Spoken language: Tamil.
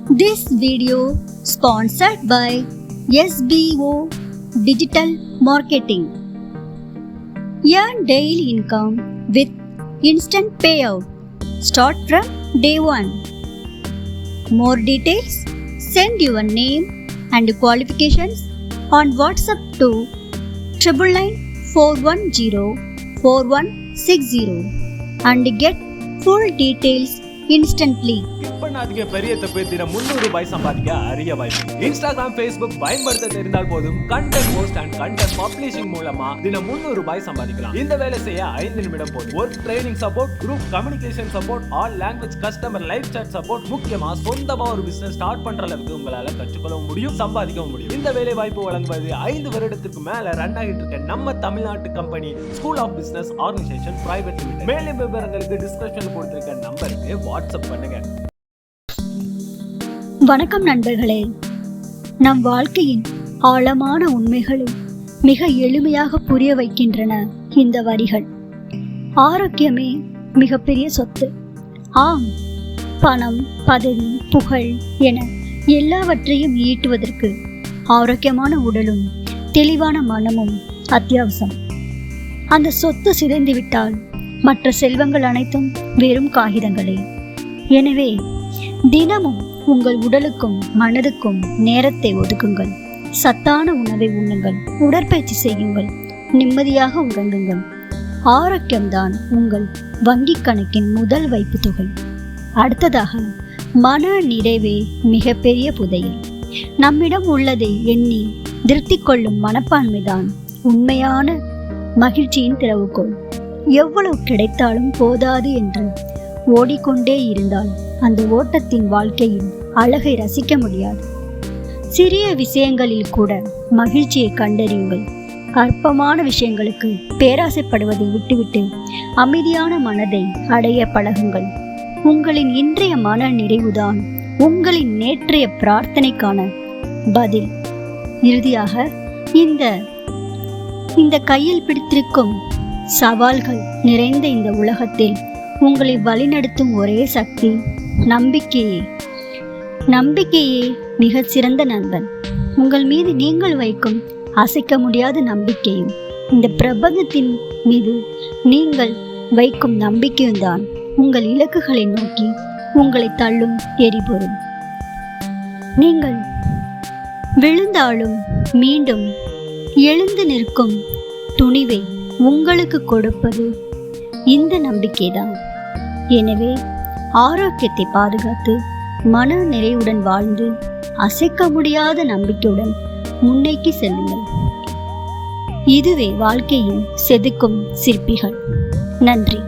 This video sponsored by SBO Digital Marketing. Earn daily income with instant payout. Start from day 1. More details, send your name and qualifications on WhatsApp to 999-410-4160 and get full details instantly. பண்ணாதீங்க, பெரிய தப்பு. தினம் 300 ரூபாய் சம்பாதிக்க அரிய வாய்ப்பு. இன்ஸ்டாகிராம், ஃபேஸ்புக் பயன்படுத்த தெரிந்தால் போதும் content post and content publishing மூலமா தினம் 300 ரூபாய் சம்பாதிக்கலாம். இந்த வேலை செய்ய 5 நிமிடம் போதும். Work training support, group communication support, all language customer live chat support, முக்கியமா சொந்தமா ஒரு பிசினஸ் ஸ்டார்ட் பண்ற அளவுக்கு உங்களால கற்றுக்கொள்ள முடியும், சம்பாதிக்கவும் முடியும். இந்த வேலை வாய்ப்பு வழங்குவது 5 வருடத்துக்கு மேல ரன் ஆகிட்டு இருக்க நம்ம தமிழ்நாட்டு company school of business organisation private limited. மேலும் விவரங்களுக்கு டிஸ்கிரிப்ஷன்ல கொடுத்திருக்க நம்பருக்கு வாட்ஸ்அப் பண்ணுங்க. வணக்கம் நண்பர்களே. நம் வாழ்க்கையின் ஆழமான உண்மைகளை மிக எளிமையாக புரிய வைக்கின்றன இந்த வரிகள். ஆரோக்கியமே மிகப்பெரிய சொத்து. ஆம், பணம், பதவி, புகழ் என எல்லாவற்றையும் ஈட்டுவதற்கு ஆரோக்கியமான உடலும் தெளிவான மனமும் அத்தியாவசியம். அந்த சொத்து சிதைந்துவிட்டால் மற்ற செல்வங்கள் அனைத்தும் வெறும் காகிதங்களே. எனவே தினமும் உங்கள் உடலுக்கும் மனதுக்கும் நேரத்தை ஒதுக்குங்கள். சத்தான உணவை உண்ணுங்கள், உடற்பயிற்சி செய்யுங்கள், நிம்மதியாக உறங்குங்கள். ஆரோக்கியம்தான் உங்கள் வங்கி கணக்கின் முதல் வைப்பு தொகை. அடுத்ததாக, மன நிறைவே மிகப்பெரிய புதையல். நம்மிடம் உள்ளதை எண்ணி திருப்தி கொள்ளும் மனப்பான்மைதான் உண்மையான மகிழ்ச்சியின் திறவுகோல். எவ்வளவு கிடைத்தாலும் போதாது என்று ஓடிக்கொண்டே இருந்தால் அந்த ஓட்டத்தின் வாழ்க்கையில் அழகை ரசிக்க முடியாது. சிறிய விஷயங்களில் கூட மகிழ்ச்சியை கண்டறியுங்கள். அற்பமான விஷயங்களுக்கு பேராசைப்படுவதை விட்டுவிட்டு அமைதியான மனதை அடைய பழகுங்கள். உங்களின் இன்றைய மன நிறைவுதான் உங்களின் நேற்றைய பிரார்த்தனைக்கான பதில். இறுதியாக, இந்த கையில் பிடித்திருக்கும் சவால்கள் நிறைந்த இந்த உலகத்தில் உங்களை வழிநடத்தும் ஒரே சக்தி நம்பிக்கையே. நம்பிக்கையே மிகச் சிறந்த நண்பன். உங்கள் மீது நீங்கள் வைக்கும் அசைக்க முடியாத நம்பிக்கையும் இந்த பிரபஞ்சத்தின் மீது நீங்கள் வைக்கும் நம்பிக்கையும் தான் உங்கள் இலக்குகளை நோக்கி உங்களை தள்ளும் எரிபொருள். நீங்கள் விழுந்தாலும் மீண்டும் எழுந்து நிற்கும் துணிவை உங்களுக்கு கொடுப்பது இந்த நம்பிக்கைதான். எனவே ஆரோக்கியத்தை பாதுகாத்து மன நிறைவுடன் வாழ்ந்து அசைக்க முடியாத நம்பிக்கையுடன் முன்னேக்கி செல்லுங்கள். இதுவே வாழ்க்கையின் செதுக்கும் சிற்பிகள். நன்றி.